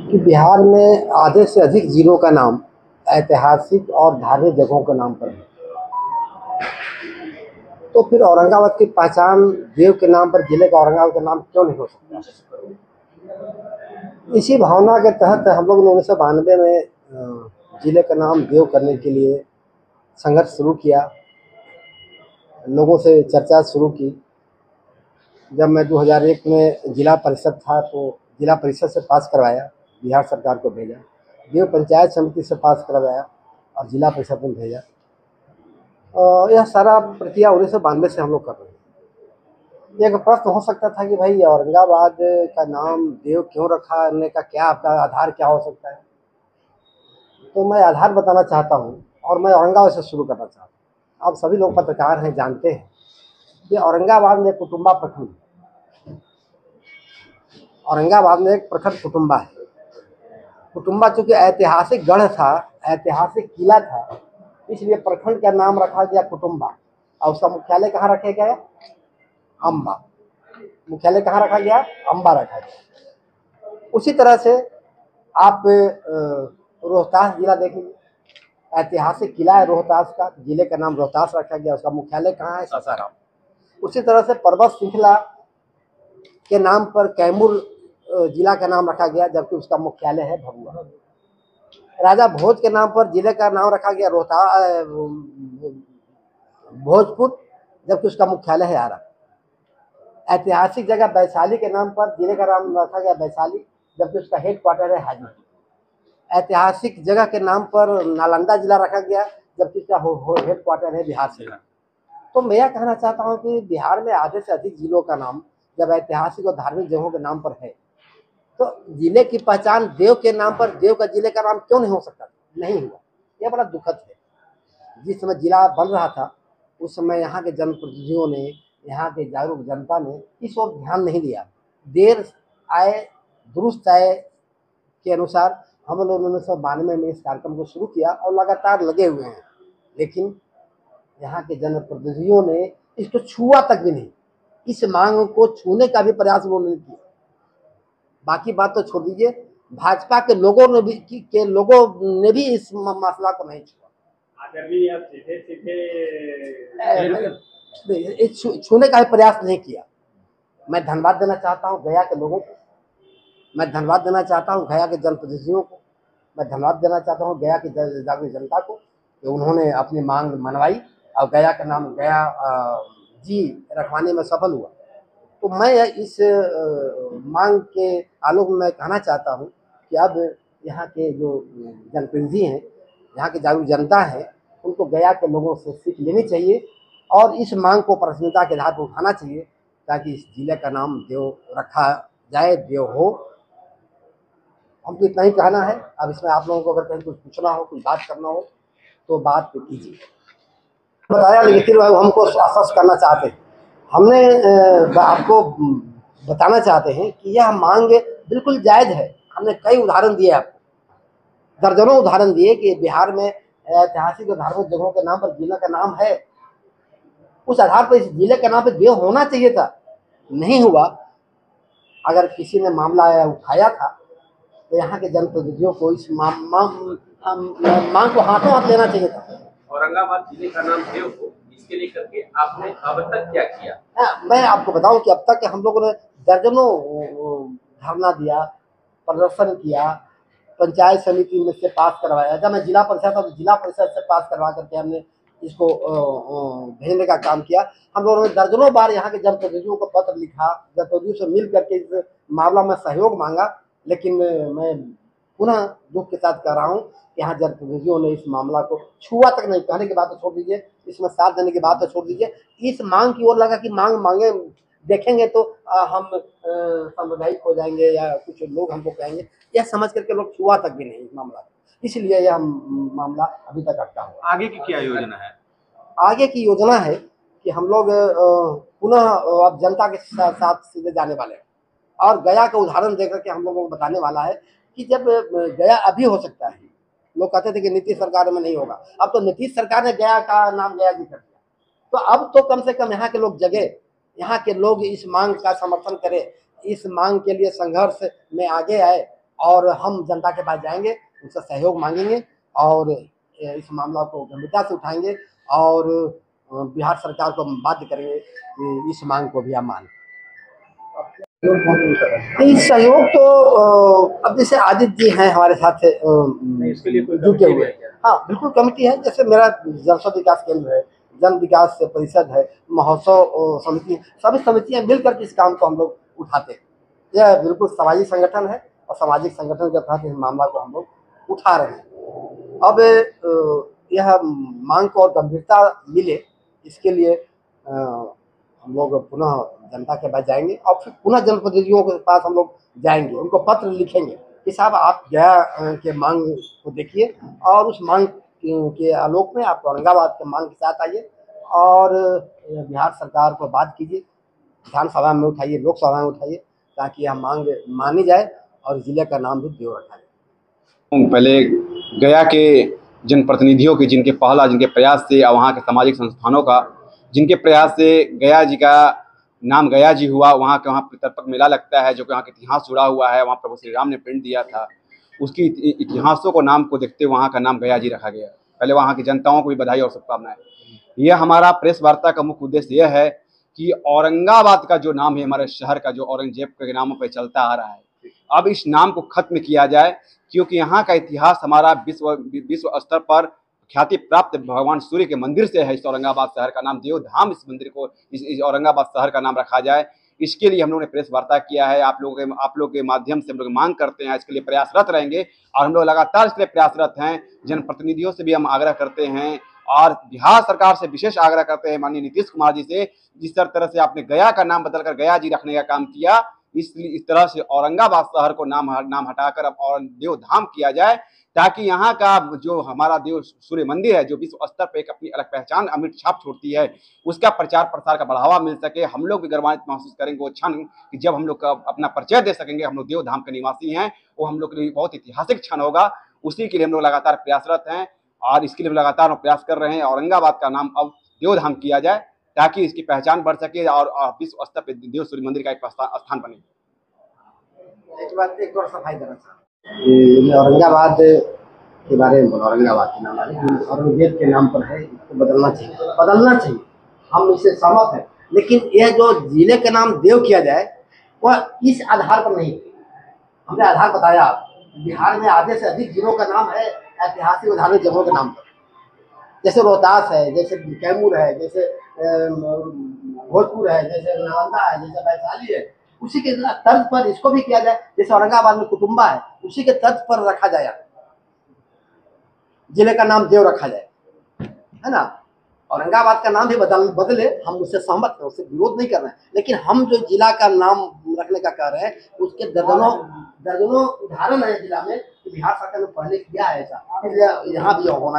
कि बिहार में आधे से अधिक जिलों का नाम ऐतिहासिक और धार्मिक जगहों के नाम पर है। तो फिर औरंगाबाद की पहचान देव के नाम पर जिले का औरंगाबाद का नाम क्यों नहीं हो सकता? इसी भावना के तहत हम लोग ने 1992 में जिले का नाम देव करने के लिए संघर्ष शुरू किया, लोगों से चर्चा शुरू की। जब मैं 2001 में जिला परिषद था तो जिला परिषद से पास करवाया, बिहार सरकार को भेजा, देव पंचायत समिति से पास करवाया और जिला परिषद में भेजा। यह सारा प्रक्रिया 1992 से हम लोग कर रहे हैं। एक प्रश्न हो सकता था कि भाई औरंगाबाद का नाम देव क्यों रखा का क्या आपका आधार क्या हो सकता है? तो मैं आधार बताना चाहता हूँ और मैं औरंगाबाद से शुरू करना चाहता हूँ। आप सभी लोग पत्रकार हैं, जानते हैं कि औरंगाबाद में कुटुंबा प्रखंड, औरंगाबाद में एक प्रखंड कुटुंबा है। कुटुंबा चूंकि ऐतिहासिक गढ़ था, ऐतिहासिक किला था, इसलिए प्रखंड का नाम रखा गया कुटुंबा और उसका मुख्यालय कहाँ रखा गया? अम्बा। मुख्यालय कहाँ रखा गया? अम्बा रखा गया। उसी तरह से आप रोहतास जिला देखेंगे, ऐतिहासिक किला है रोहतास का, जिले का नाम रोहतास रखा गया, उसका मुख्यालय कहाँ है? सासाराम। उसी तरह से पर्वत श्रृंखला के नाम पर कैमूर जिला का नाम रखा गया, जबकि उसका मुख्यालय है भभुआ। राजा भोज के नाम पर जिले का नाम रखा गया भोजपुर, जबकि उसका मुख्यालय है आरा। ऐतिहासिक जगह वैशाली के नाम पर जिले का नाम रखा गया वैशाली, जबकि उसका हेड क्वार्टर है हाजीपुर। ऐतिहासिक जगह के नाम पर नालंदा जिला रखा गया, जबकि इसका हेड क्वार्टर है बिहार से। तो मैं यह कहना चाहता हूँ कि बिहार में आधे से अधिक जिलों का नाम जब ऐतिहासिक और धार्मिक जगहों के नाम पर है, तो जिले की पहचान देव के नाम पर देव का जिले का नाम क्यों नहीं हो सकता? नहीं हुआ। यह बड़ा दुखद है। जिस समय जिला बन रहा था उस समय यहाँ के जनप्रतिनिधियों ने, यहाँ के जागरूक जनता ने इस ओर ध्यान नहीं दिया। देर आए दुरुस्त आए के अनुसार हम लोग 1992 में इस कार्यक्रम को शुरू किया और लगातार लगे हुए हैं, लेकिन यहाँ के जनप्रतिनिधियों ने इसको छुआ तक भी नहीं, इस मांग को छूने का भी प्रयास उन्होंने नहीं किया। बाकी बात तो छोड़ दीजिए, भाजपा के लोगों ने भी इस मसला को नहीं छुआ। छूने का भी प्रयास नहीं किया। मैं धन्यवाद देना चाहता हूँ गया के लोगों को, मैं धन्यवाद देना चाहता हूँ गया के जनप्रतिनिधियों को, मैं धन्यवाद देना चाहता हूँ गया की जागरूक जनता को कि उन्होंने अपनी मांग मनवाई और गया का नाम गया जी रखवाने में सफल हुआ। तो मैं इस मांग के आलोक में कहना चाहता हूँ कि अब यहाँ के जो जनप्रतिनिधि हैं, यहाँ के जागरूक जनता है, उनको गया के लोगों से सीख लेनी चाहिए और इस मांग को प्राथमिकता के आधार पर उठाना चाहिए, ताकि इस जिले का नाम देव रखा जाए, देव हो। हमको इतना ही कहना है। अब इसमें आप लोगों को अगर कहीं कुछ पूछना हो, कुछ बात करना हो तो बात कीजिए। बताया, लेकिन फिर हमको आश्वस्त करना चाहते हैं, हमने आपको बताना चाहते हैं कि यह मांग बिल्कुल जायज़ है। हमने कई उदाहरण दिए आपको, दर्जनों उदाहरण दिए कि बिहार में ऐतिहासिक और धार्मिक जगहों के नाम पर जिले का नाम है, उस आधार पर इस जिले के नाम पर देव होना चाहिए था, नहीं हुआ। अगर किसी ने मामला उठाया था तो यहाँ के जनप्रतिनिधियों को इस मांग को हाथों हाथ लेना चाहिए था। औरंगाबाद जिले का नाम देव हो, इसके लिए करके आपने अब तक क्या किया? मैं आपको बताऊं कि अब तक हम लोगों ने दर्जनों धरना दिया, प्रदर्शन किया, पंचायत समिति में से पास करवाया। जब मैं जिला परिषद था तो जिला परिषद से पास करवा करके हमने इसको भेजने का काम किया। हम लोगों ने दर्जनों बार यहाँ के जनप्रतिनिधियों को पत्र लिखा, जनप्रतिनिधियों से मिल करके इस मामला में सहयोग मांगा, लेकिन मैं पुनः दुख के साथ कह रहा हूँ कि यहाँ जनप्रतिनिधियों ने इस मामला को छुआ तक नहीं। कहने की बात तो छोड़ दीजिए, इसमें साथ देने की बात तो छोड़ दीजिए, इस मांग की ओर लगा कि मांगे देखेंगे तो हम सामुदायिक हो जाएंगे या कुछ लोग हमको कहेंगे, यह समझ करके लोग छुआ तक भी नहीं इस मामला। इसलिए यह मामला अभी तक अटका हुआ। आगे की क्या योजना है? आगे की योजना है कि हम लोग पुनः अब जनता के साथ सीधे जाने वाले हैं और गया का उदाहरण देकर के हम लोगों को बताने वाला है कि जब गया अभी हो सकता है। लोग कहते थे कि नीतीश सरकार में नहीं होगा, अब तो नीतीश सरकार ने गया का नाम गया जी कर दिया, तो अब तो कम से कम यहाँ के लोग जगे, यहाँ के लोग इस मांग का समर्थन करें, इस मांग के लिए संघर्ष में आगे आए और हम जनता के पास जाएंगे, उनसे सहयोग मांगेंगे और इस मामला को गंभीरता से उठाएंगे और बिहार सरकार को बाध्य करेंगे कि इस मांग को भी आप मानें। इस सहयोग तो अब जैसे आदित्य जी हैं हमारे साथ इसके लिए कोई जुटे कमेटी हुए। है क्या? हाँ बिल्कुल कमेटी है, जैसे मेरा जनस्वास्थ्य विकास केंद्र है, जन विकास परिषद है, महोत्सव समिति, सभी समितियां मिलकर के इस काम को हम लोग उठाते हैं। यह बिल्कुल सामाजिक संगठन है और सामाजिक संगठन के तहत इस मामला को हम लोग उठा रहे हैं। अब यह मांग को और गंभीरता मिले, इसके लिए हम लोग पुनः जनता के पास जाएंगे और फिर पुनः जनप्रतिनिधियों के पास हम लोग जाएंगे, उनको पत्र लिखेंगे कि साहब आप गया के मांग को देखिए और उस मांग के आलोक में आप औरंगाबाद के मांग के साथ आइए और बिहार सरकार को बात कीजिए, विधानसभा में उठाइए, लोकसभा में उठाइए, ताकि यह मांग मानी जाए और जिले का नाम भी देव रखा जाए। पहले गया के जनप्रतिनिधियों के जिनके प्रयास से और वहाँ के सामाजिक संस्थानों का जिनके प्रयास से गया जी का नाम गया जी हुआ, वहाँ के वहाँ पितरपक मेला लगता है जो कि वहाँ का इतिहास जुड़ा हुआ है, वहाँ प्रभु श्री राम ने प्रिंट दिया था, उसकी इतिहासों को नाम को देखते हुए वहाँ का नाम गया जी रखा गया। पहले वहाँ की जनताओं को भी बधाई और शुभकामनाएं। यह हमारा प्रेस वार्ता का मुख्य उद्देश्य यह है कि औरंगाबाद का जो नाम है हमारे शहर का, जो औरंगजेब के नामों पर चलता आ रहा है, अब इस नाम को खत्म किया जाए, क्योंकि यहाँ का इतिहास हमारा विश्व स्तर पर ख्याति प्राप्त भगवान सूर्य के मंदिर से है। इस औरंगाबाद शहर का नाम देवधाम, इस मंदिर को इस औरंगाबाद शहर का नाम रखा जाए, इसके लिए हम लोगों ने प्रेस वार्ता किया है। आप लोगों के माध्यम से हम लोग मांग करते हैं, इसके लिए प्रयासरत रहेंगे और हम लोग लगातार इसके लिए प्रयासरत हैं। जनप्रतिनिधियों से भी हम आग्रह करते हैं और बिहार सरकार से विशेष आग्रह करते हैं, माननीय नीतीश कुमार जी से, जिस तरह से आपने गया का नाम बदलकर गया जी रखने का काम किया, इसलिए इस तरह से औरंगाबाद शहर को नाम हटाकर अब और देवधाम किया जाए, ताकि यहाँ का जो हमारा देव सूर्य मंदिर है, जो विश्व स्तर पर एक अपनी अलग पहचान अमिट छाप छोड़ती है, उसका प्रचार प्रसार का बढ़ावा मिल सके। हम लोग भी गर्वान्वित महसूस करेंगे वो क्षण कि जब हम लोग अपना परिचय दे सकेंगे, हम लोग देवधाम के निवासी हैं, वो हम लोग के लिए बहुत ऐतिहासिक क्षण होगा। उसी के लिए हम लोग लगातार प्रयासरत हैं और इसके लिए लगातार प्रयास कर रहे हैं। औरंगाबाद का नाम अब देवधाम किया जाए ताकि इसकी पहचान बढ़ सके और विश्व स्तर पर देव सूर्य मंदिर का एक स्थान बने। एक और सफाई देना चाहूँ, औरंगाबाद के बारे में, औरंगाबाद के नाम औरंगजेब के नाम पर है, इसको बदलना चाहिए, हम इससे सहमत हैं। लेकिन यह जो जिले का नाम देव किया जाए वह इस आधार पर नहीं, हमने आधार बताया, बिहार में आधे से अधिक जिलों का नाम है ऐतिहासिक और धार्मिक जगहों के नाम पर, जैसे रोहतास है, जैसे कैमूर है, जैसे भोजपुर है, जैसे नालंदा है, जैसे वैशाली है, उसी के तर्ज पर इसको भी किया जाए। जैसे औरंगाबाद में कुटुंबा है, उसी के तर्ज पर रखा जाए, जिले का नाम देव रखा जाए, है ना। औरंगाबाद का नाम भी बदले, हम उससे सहमत हैं, उससे विरोध नहीं कर रहे हैं, लेकिन हम जो जिला का नाम रखने का कह रहे हैं उसके दर्जनों उदाहरण है जिला में, बिहार सरकार ने पहले किया है ऐसा, इसलिए यहाँ भी होना